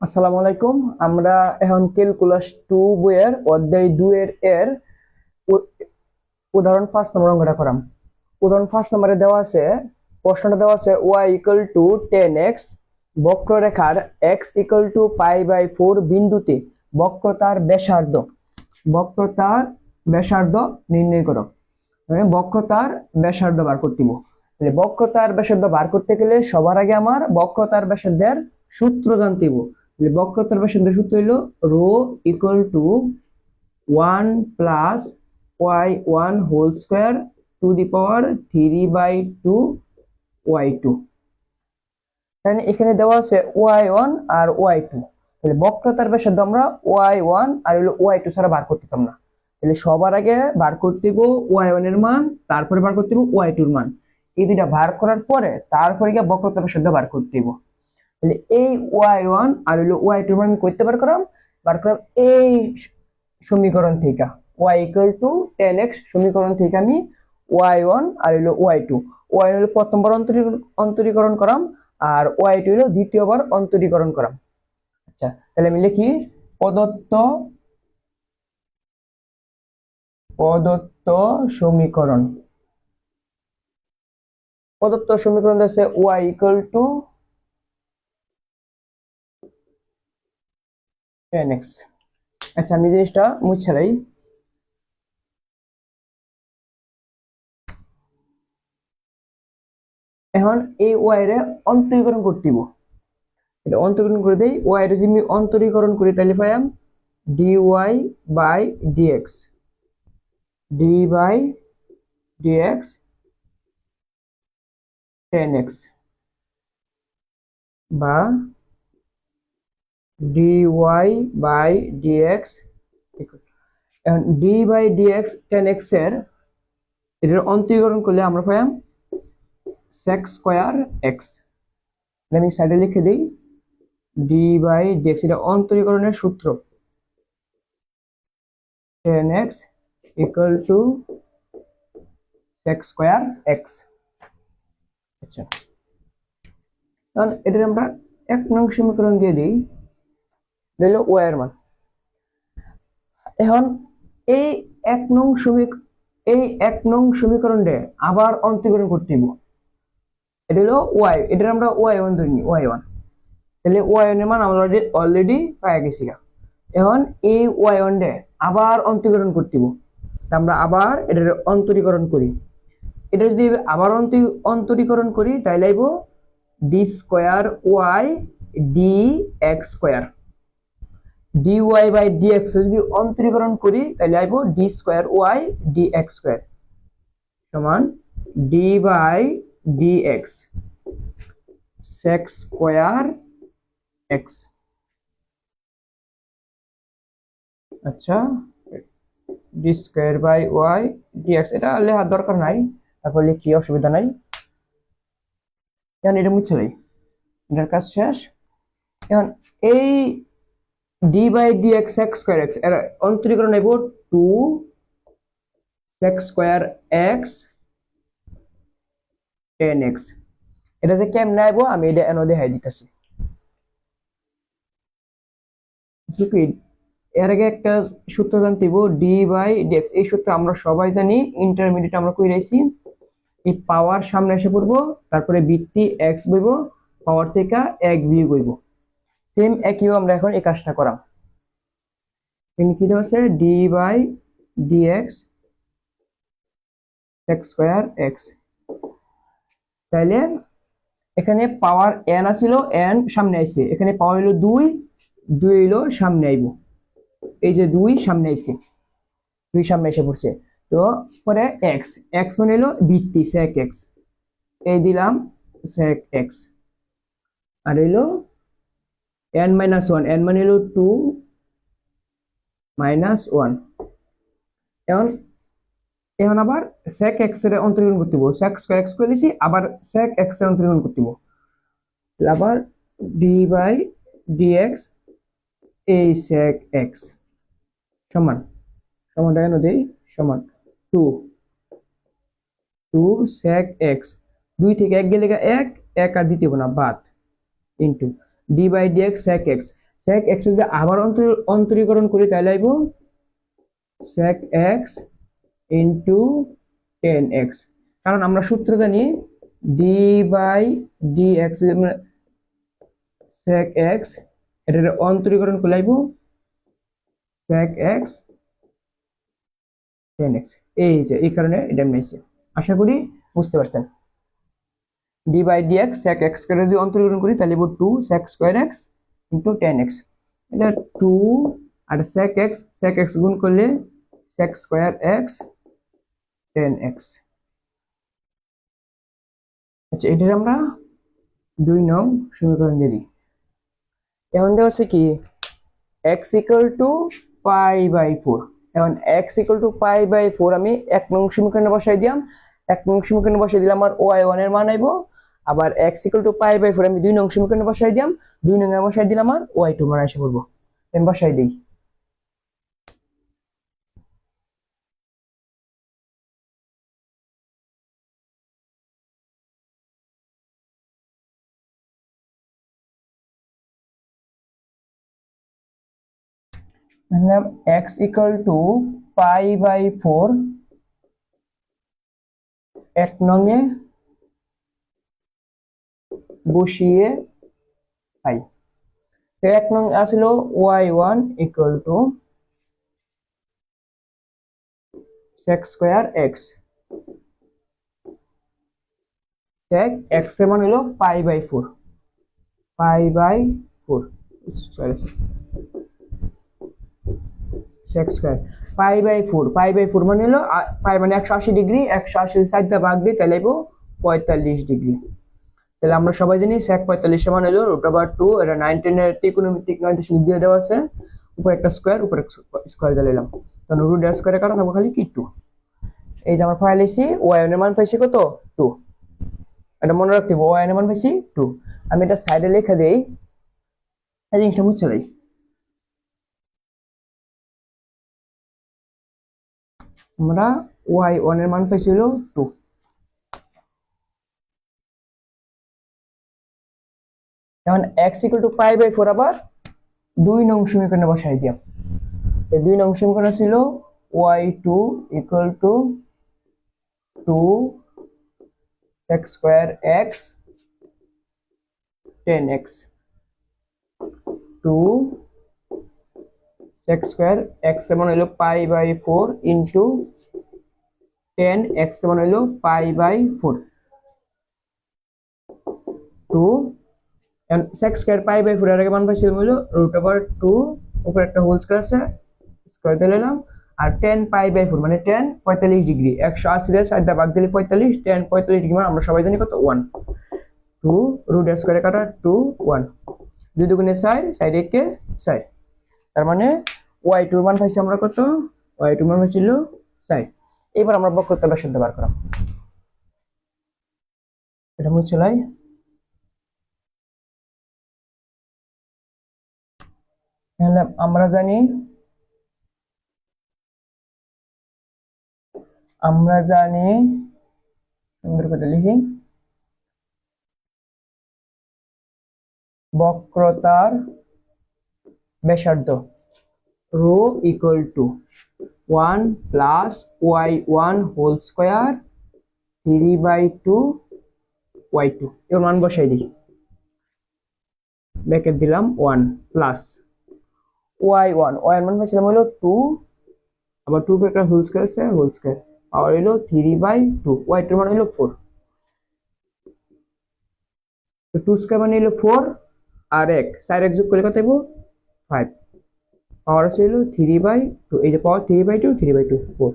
আসসালামু আলাইকুম। আমরা এখন ক্যালকুলাস 2 বইয়ের অধ্যায় 2 এর উ- উদাহরণ 5 নম্বর অঙ্কটা করাম। উদাহরণ 5 নম্বরে দেওয়া আছে, প্রশ্নটা দেওয়া আছে y ইকুয়াল টু 10x, বক্ররেখার x ইকুয়াল টু π/4 বিন্দুতে বক্রতার ব্যাসার্ধ বক্রতার ব্যাসার্ধ নির্ণয় করো। মানে বক্রতার ব্যাসার্ধ বার করতে দিব। তাহলে বক্রতার ব্যাসার্ধ বার করতে গেলে সবার আগে আমার বক্রতার ব্যাসার্ধের সূত্র জানতে দিব। তাহলে বক্রতার ব্যাসার্ধের সূত্র হলো rho equal to 1 plus y1 whole square to the power 3/2 y2। তাহলে এখানে দেওয়া আছে y1 আর y2। তাহলে বক্রতার ব্যাসার্ধ আমরা y1 আর হলো y2 ছাড়া বার করতে পারতাম না। তাহলে সবার আগে বার করতে দিব y1 এর মান, তারপরে বার করতে দিব y2 এর মান। এই দুইটা বার করার পরে তারপরে গিয়ে বক্রতার ব্যাসার্ধ বার করতে দিব। তাহলে এই y1 আর হলো y2 এর মান আমি করতে বার করলাম এই সমীকরণ থেকে y ইকুয়াল টু 10x সমীকরণ থেকে আমি y1 আর হলো y2 হলো প্রথমবার অন্তরীকরণ করাম, আর y2 হলো দ্বিতীয়বার অন্তরীকরণ করাম। আচ্ছা, তাহলে আমি লিখি প্রদত্ত প্রদত্ত সমীকরণ প্রদত্ত সমীকরণ আছে y ইকুয়াল টু 10x। আচ্ছা, আমি জিনিসটা মুছে রাই। এখন এই y এর অন্তরীকরণ করতে দিব। এটা অন্তরীকরণ করে দেই। y এর যদি আমি অন্তরীকরণ করি তাহলে পাইম dy by dx, d by dx 10x বা dy বাই dx। এখন d বাই dx 10x এর এটার অন্তরীকরণ করলে আমরা পাইম sec স্কয়ার x। আমি সাইডে লিখে দিই d বাই dx, এটা অন্তরীকরণের সূত্র 10x equal to sec square x। আচ্ছা, এখন এটা আমরা 1 নং সমীকরণ দিয়ে দিই, দিল y এর মান। এখন এই 1 নং সমীকরণে আবার অন্তরীকরণ করতে দিব। এটা হলো y, এটা আমরা y1 ধরে নিই, y1। তাহলে y1 এর মান আমরা অলরেডি পেয়ে গেছি। এখন এই y1 রে আবার অন্তরীকরণ করতে দিব। আমরা আবার এটার অন্তরীকরণ করি। এটা যদি আবার অন্তরীকরণ করি তাহলে আইবো d square y dx square. dy by dx যদি অন্তরীকরণ করি তাহলে আইবো d square y dx square সমান d by dx sec square x। আচ্ছা, d square by y dx এটা লেখার দরকার নাই, তারপর লিখি, অসুবিধা নাই। এখন এটা মুছে দেই, এটার কাজ শেষ। এখন এই d by dx sec square x এর অন্তরীকরণ আইব 2 sec স্কয়ার x 10x। এটা যে কেমনে আইব আমি এটা এনে দেখাই দিতেছি। এর আগে একটা সূত্র জানতে দিব, d বাই dx। এই সূত্র আমরা সবাই জানি, ইন্টারমিডিয়েট আমরা কই রাইছি। এই পাওয়ার সামনে এসে পড়বো, তারপরে বৃত্তি x বইব, পাওয়ার থেকে 1 বিয়োগ হইব। সেম একইভাবে আমরা এখন এই কাজটা করাম। এখানে কি দেওয়া আছে d by dx sec square x। তাইলে এখানে পাওয়ার n আছিল, n সামনে আইছে, এখানে পাওয়ার হলো 2, 2 হলো সামনে আইব। এই যে 2 সামনে আইছে, 2 সামনে এসে পড়ছে। তো পরে x, x মানে হলো বৃত্তি sec x, এই দিলাম sec x। আর হলো n minus 1, n মানে হলো 2 minus 1। এখন এখন আবার sec x এর অন্তরীকরণ করতে হবে। sec স্কয়ার x করে দিছি, আবার sec x এর অন্তরীকরণ করতে হবে। আবার d বাই dx এই sec x সমান সমাধান দেই সমান 2 sec x, 2 থেকে 1 গেলে 1 আর দিতে হবে না, বাদ, into d by dx sec x। sec x যদি আবার অন্তরীকরণ করি তাহলে আইব sec x into tan x, কারণ আমরা সূত্র জানি d by dx sec x, এটার অন্তরীকরণ করলে আইব sec x tan x। এই কারণে এটা নিয়েছি, আশা করি বুঝতে পারছেন। d by dx sec x করে যদি অন্তরীকরণ করি তাহলে 2 sec square x into tan x, এটা 2 আর sec x গুণ করলে sec square x tan x। আচ্ছা, এটার আমরা 2 নং সমীকরণ দিয়ে দিই। এখন দেওয়া আছে কি x equal to pi by 4। এখন x equal to pi by 4 আমি 1 নং সমীকরণে বসাই দিলাম। 1 নং সমীকরণে বসাই দিলে আমার y1 এর মান আইবো। আবার x equal to pi by 4 আমি 2 নং সমীকরণে বসাই দিলাম। 2 নং এ বসাই দিলে আমার y2 মান এসে পড়বো। আমি বসাই দিই। x equal to pi by 4 1 নং এ বসিয়ে পাই। 1 নং আসলো y1 equal to sec square x, sec x এর মান হলো pi by 4, pi by 4 sorry sec square pi by 4 মানে হলো পাই মানে 180 ডিগ্রি, 180 সাইড দা ভাগ দিই তাহলে আইবো 45 ডিগ্রি। তাহলে আমরা সবাই জানি sec 45 সমান হলো √2, এটা 19 এর ত্রিকোণমিতিক 9.2 দেওয়া আছে, উপরে একটা স্কয়ার উপরে স্কয়ার দিলাম, তাহলে √2 স্কয়ারে কাটা থাকবে খালি কি 2। এই যে আমরা পাইছি y1 এর মান পাইছি কত 2, এটা মনে রাখতে হবে y1 এর মান পাইছি 2। আমি এটা সাইডে লিখে দেই, এই জিনিসটা মুছে দেই। আমরা y1 এর মান পাইছি হলো 2। এখন x equal to pi by 4 আবার 2 নং সমীকরণে বসাই দিলাম। এই 2 নং সমীকরণ ছিল y2 equal to 2 sec square x tan x, 2 sec square x এর মান হলো pi by 4 into tan x এর মান হলো pi by 4, 2 and sec square pi by 4 এর আগে মান পাইছিলাম হলো √2, উপরে একটা হোল স্কয়ার আছে স্কয়ার দিয়ে নিলাম, আর tan পাই বাই 4 মানে tan 45 ডিগ্রি, 180 এর সাইড দা ভাগ দিলে 45, tan 45 ডিগ্রি মানে আমরা সবাই জানি কত 1, 2 √2 স্কয়ারে কাটা 2 1, 2 দুগুণে 4, সাইডে কে 4, তার মানে y2 এর মান পাইছি আমরা কত, y2 এর মান ছিল 4। এবার আমরা বক্রতার ব্যাসার্ধ বার করা, এটা মুছে লাই। তাহলে আমরা জানি সুন্দর করে লিখি, বক্রতার ব্যাসার্ধ rho equal to 1 plus y1 whole square 3/2 y2। এর মান বসাই দিই, ব্র্যাকেট দিলাম 1 প্লাস y1 এর মান পাইছিলাম হলো 2, আবার 2 কে একটা হোল স্কয়ার আছে হোল স্কয়ার পাওয়ার হলো 3/2, y2 এর মান হলো 4, তো 2 স্কয়ার মানে হলো 4 আর 1 4 এক যোগ করলে কত হবে 5, পাওয়ার আছে হলো 3/2, এই যে পাওয়ার 3/2 4,